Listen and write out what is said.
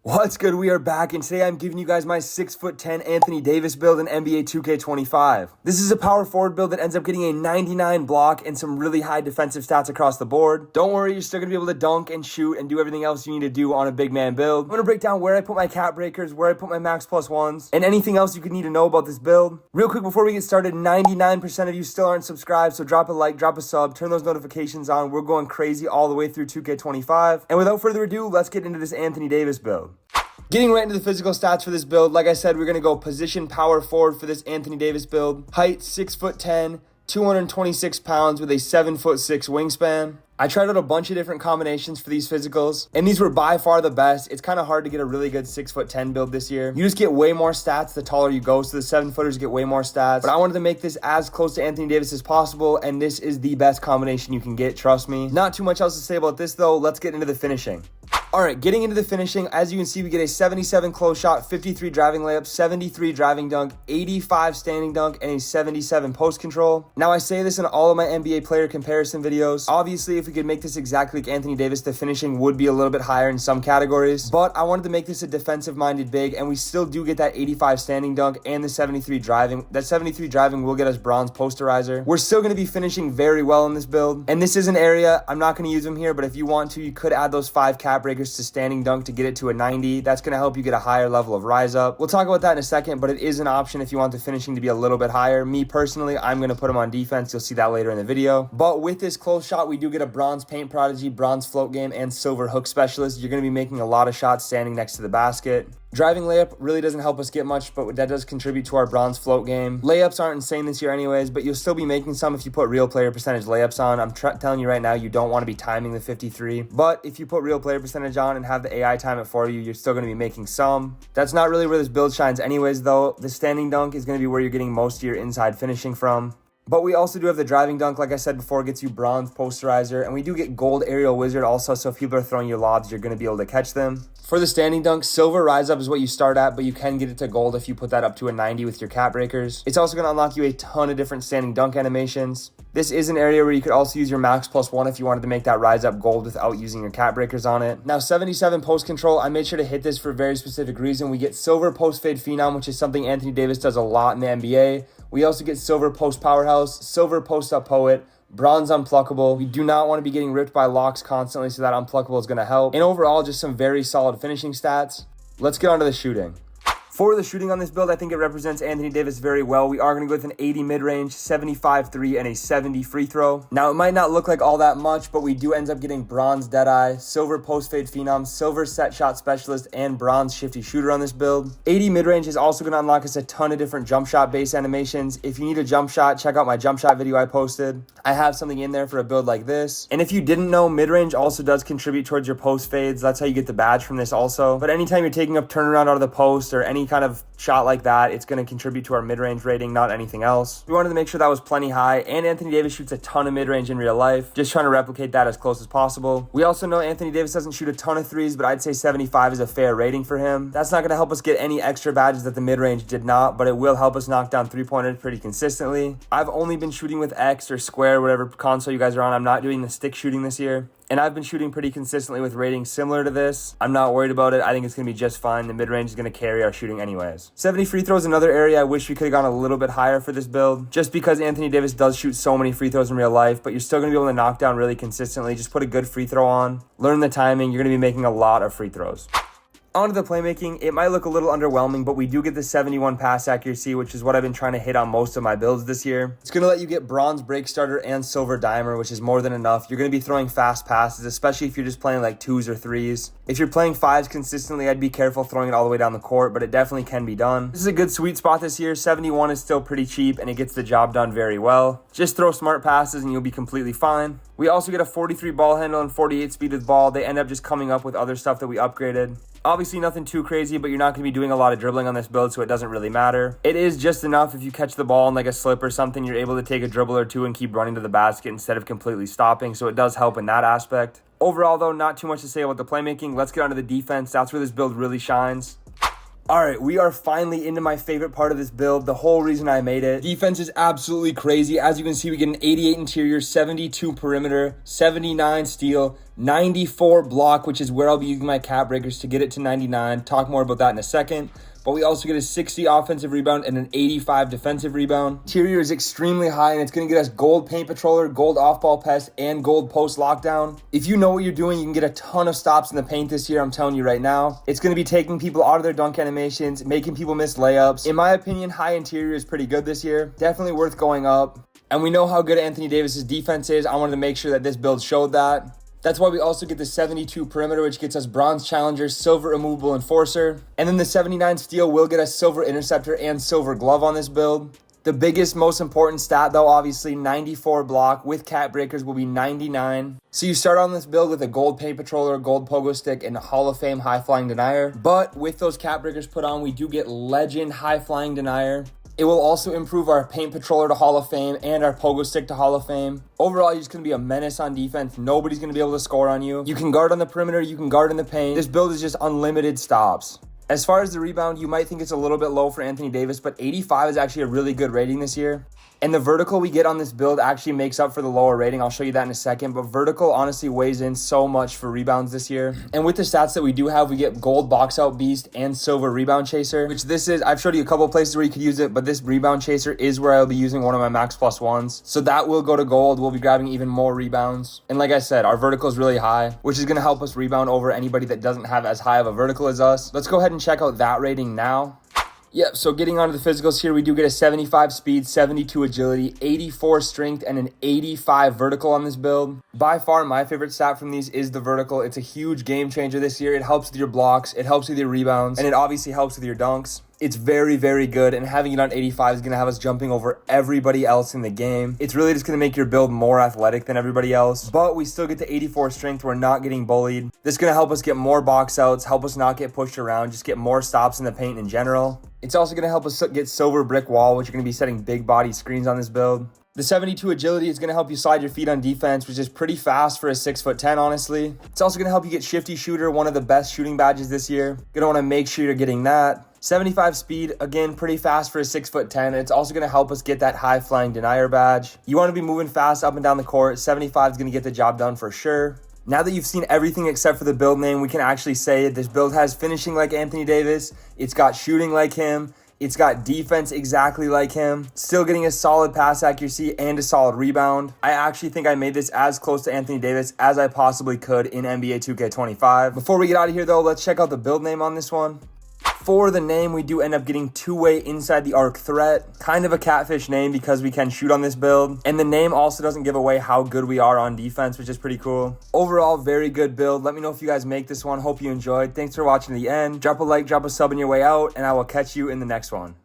What's good? We are back, and today I'm giving you guys my 6'10" Anthony Davis build in NBA 2K25. This is a power forward build that ends up getting a 99 block and some really high defensive stats across the board. Don't worry, you're still going to be able to dunk and shoot and do everything else you need to do on a big man build. I'm going to break down where I put my cap breakers, where I put my max plus ones, and anything else you could need to know about this build. Real quick before we get started, 99% of you still aren't subscribed, so drop a like, drop a sub, turn those notifications on. We're going crazy all the way through 2K25. And without further ado, let's get into this Anthony Davis build. Getting right into the physical stats for this build, like I said, we're going to go position power forward for this Anthony Davis build. Height, 6'10", 226 pounds with a 7'6" wingspan. I tried out a bunch of different combinations for these physicals, and these were by far the best. It's kind of hard to get a really good 6'10" build this year. You just get way more stats the taller you go, so the 7-footers get way more stats. But I wanted to make this as close to Anthony Davis as possible, and this is the best combination you can get, trust me. Not too much else to say about this though. Let's get into the finishing. Alright, getting into the finishing, as you can see, we get a 77 close shot, 53 driving layup, 73 driving dunk, 85 standing dunk, and a 77 post control. Now, I say this in all of my NBA player comparison videos. Obviously, if we could make this exactly like Anthony Davis, the finishing would be a little bit higher in some categories. But I wanted to make this a defensive-minded big, and we still do get that 85 standing dunk and the 73 driving. That 73 driving will get us bronze posterizer. We're still going to be finishing very well in this build. And this is an area, I'm not going to use them here, but if you want to, you could add those 5 cap breakers to standing dunk to get it to a 90. That's going to help you get a higher level of rise up. We'll talk about that in a second, but it is an option if you want the finishing to be a little bit higher. Me personally, I'm going to put them on defense. You'll see that later in the video. But with this close shot, we do get a bronze paint prodigy, bronze float game, and silver hook specialist. You're going to be making a lot of shots standing next to the basket. Driving layup really doesn't help us get much, but that does contribute to our bronze float game. Layups aren't insane this year anyways, but you'll still be making some if you put real player percentage layups on. I'm telling you right now, you don't want to be timing the 53, but if you put real player percentage on and have the AI time it for you, you're still going to be making some. That's not really where this build shines anyways though. The standing dunk is going to be where you're getting most of your inside finishing from. But we also do have the driving dunk, like I said before, gets you bronze posterizer, and we do get gold aerial wizard also, so if people are throwing you lobs, you're going to be able to catch them. For the standing dunk, silver rise up is what you start at, but you can get it to gold if you put that up to a 90 with your cap breakers. It's also going to unlock you a ton of different standing dunk animations. This is an area where you could also use your max plus one if you wanted to make that rise up gold without using your cap breakers on it. Now, 77 post control, I made sure to hit this for a very specific reason. We get silver post fade phenom, which is something Anthony Davis does a lot in the NBA. We also get silver post powerhouse, silver post up poet, bronze unpluckable. We do not want to be getting ripped by locks constantly, so that unpluckable is going to help. And overall, just some very solid finishing stats. Let's get on to the shooting. For the shooting on this build, I think it represents Anthony Davis very well. We are going to go with an 80 mid-range, 75 3, and a 70 free throw. Now, it might not look like all that much, but we do end up getting bronze Deadeye, silver post-fade phenom, silver set shot specialist, and bronze shifty shooter on this build. 80 mid-range is also going to unlock us a ton of different jump shot base animations. If you need a jump shot, check out my jump shot video I posted. I have something in there for a build like this. And if you didn't know, mid-range also does contribute towards your post fades. That's how you get the badge from this also. But anytime you're taking up turnaround out of the post or any kind of shot like that, it's going to contribute to our mid-range rating, not anything else. We wanted to make sure that was plenty high, and Anthony Davis shoots a ton of mid-range in real life, just trying to replicate that as close as possible. We also know Anthony Davis doesn't shoot a ton of threes, but I'd say 75 is a fair rating for him. That's not going to help us get any extra badges that the mid-range did not, but it will help us knock down three-pointers pretty consistently. I've only been shooting with X or Square, whatever console you guys are on. I'm not doing the stick shooting this year. And I've been shooting pretty consistently with ratings similar to this. I'm not worried about it. I think it's going to be just fine. The mid-range is going to carry our shooting anyways. 70 free throws is another area I wish we could have gone a little bit higher for this build, just because Anthony Davis does shoot so many free throws in real life, but you're still going to be able to knock down really consistently. Just put a good free throw on, learn the timing. You're going to be making a lot of free throws. On to the playmaking, it might look a little underwhelming, but we do get the 71 pass accuracy, which is what I've been trying to hit on most of my builds this year. It's going to let you get bronze break starter and silver dimer, which is more than enough. You're going to be throwing fast passes, especially if you're just playing like 2s or 3s. If you're playing 5s consistently, I'd be careful throwing it all the way down the court, but it definitely can be done. This is a good sweet spot this year. 71 is still pretty cheap, and it gets the job done very well. Just throw smart passes, and you'll be completely fine. We also get a 43 ball handle and 48 speed with ball. They end up just coming up with other stuff that we upgraded. Obviously nothing too crazy, but you're not going to be doing a lot of dribbling on this build, so it doesn't really matter. It is just enough if you catch the ball in like a slip or something, you're able to take a dribble or two and keep running to the basket instead of completely stopping, so it does help in that aspect. Overall though, not too much to say about the playmaking. Let's get on to the defense. That's where this build really shines. Alright, we are finally into my favorite part of this build, the whole reason I made it. Defense is absolutely crazy. As you can see, we get an 88 interior, 72 perimeter, 79 steal, 94 block, which is where I'll be using my cap breakers to get it to 99. Talk more about that in a second. But we also get a 60 offensive rebound and an 85 defensive rebound. Interior is extremely high, and it's going to get us gold paint patroller, gold off-ball pest, and gold post lockdown. If you know what you're doing, you can get a ton of stops in the paint this year, I'm telling you right now. It's going to be taking people out of their dunk animations, making people miss layups. In my opinion, high interior is pretty good this year. Definitely worth going up. And we know how good Anthony Davis's defense is. I wanted to make sure that this build showed that. That's why we also get the 72 perimeter, which gets us bronze challenger, silver immovable enforcer. And then the 79 steel will get us silver interceptor and silver glove on this build. The biggest, most important stat though, obviously 94 block with cap breakers will be 99. So you start on this build with a gold paint patroller, gold pogo stick, and a Hall of Fame high flying denier. But with those cap breakers put on, we do get legend high flying denier. It will also improve our paint patroller to Hall of Fame and our pogo stick to Hall of Fame. Overall, you're just going to be a menace on defense. Nobody's going to be able to score on you. You can guard on the perimeter. You can guard in the paint. This build is just unlimited stops. As far as the rebound, you might think it's a little bit low for Anthony Davis, but 85 is actually a really good rating this year. And the vertical we get on this build actually makes up for the lower rating. I'll show you that in a second. But vertical honestly weighs in so much for rebounds this year. And with the stats that we do have, we get gold box out beast and silver rebound chaser, which this is, I've showed you a couple of places where you could use it, but this rebound chaser is where I'll be using one of my max plus ones. So that will go to gold. We'll be grabbing even more rebounds. And like I said, our vertical is really high, which is going to help us rebound over anybody that doesn't have as high of a vertical as us. Let's go ahead and check out that rating now. Yep, so getting onto the physicals here, we do get a 75 speed, 72 agility, 84 strength, and an 85 vertical on this build. By far, my favorite stat from these is the vertical. It's a huge game changer this year. It helps with your blocks, it helps with your rebounds, and it obviously helps with your dunks. It's very, very good, and having it on 85 is going to have us jumping over everybody else in the game. It's really just going to make your build more athletic than everybody else, but we still get the 84 strength. We're not getting bullied. This is going to help us get more box outs, help us not get pushed around, just get more stops in the paint in general. It's also going to help us get silver brick wall, which you're going to be setting big body screens on this build. The 72 agility is going to help you slide your feet on defense, which is pretty fast for a 6'10", honestly. It's also going to help you get shifty shooter, one of the best shooting badges this year. You're going to want to make sure you're getting that. 75 speed, again, pretty fast for a 6'10". It's also going to help us get that high flying denier badge. You want to be moving fast up and down the court. 75 is going to get the job done for sure. Now that you've seen everything except for the build name, we can actually say this build has finishing like Anthony Davis. It's got shooting like him. It's got defense exactly like him. Still getting a solid pass accuracy and a solid rebound. I actually think I made this as close to Anthony Davis as I possibly could in NBA 2K25. Before we get out of here though, let's check out the build name on this one. For the name, we do end up getting two-way inside the arc threat. Kind of a catfish name because we can shoot on this build. And the name also doesn't give away how good we are on defense, which is pretty cool. Overall, very good build. Let me know if you guys make this one. Hope you enjoyed. Thanks for watching to the end. Drop a like, drop a sub on your way out, and I will catch you in the next one.